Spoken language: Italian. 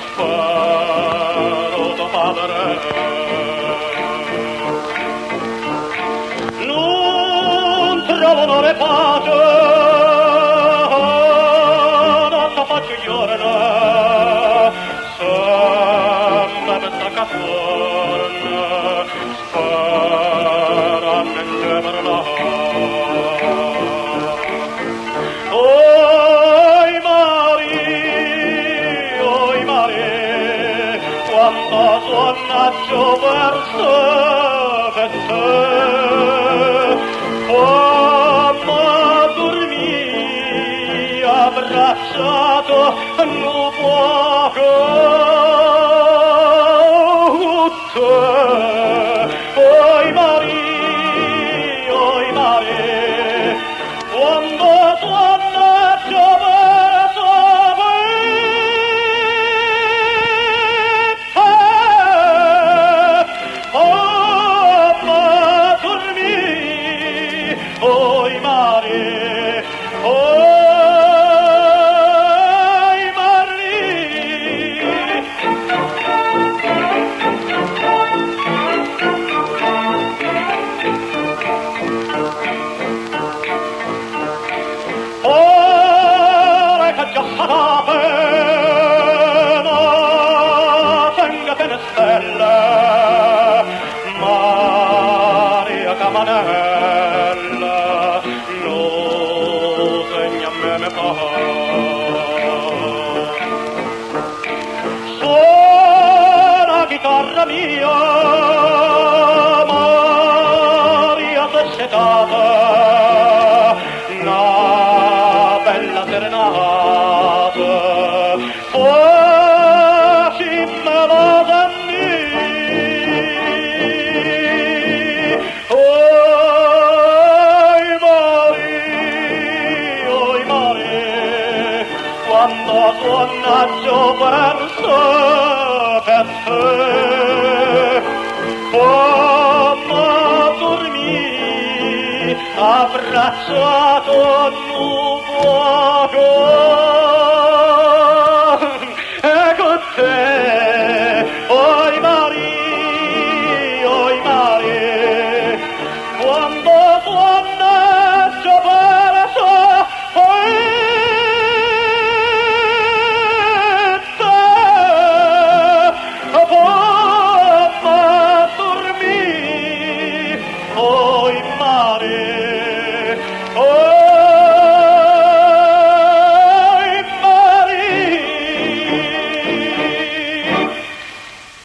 Spero tuo padre non trovano le pace non ti faccio giorno sempre per sta cazzone spera non gemerla quando suonaccio verso per te come dormì abbracciato non può te oi mare quando suonaccio verso oi mare, oi mare. Ora che già sarà pena, tenga te ne stelle, Maria Camanella, lo segna me fa. Suona chitarra mia, Maria fessetata, una bella serenata, fuoci me lo dammi. Quando suonaggio verso per te come dormì abbracciato nuvoso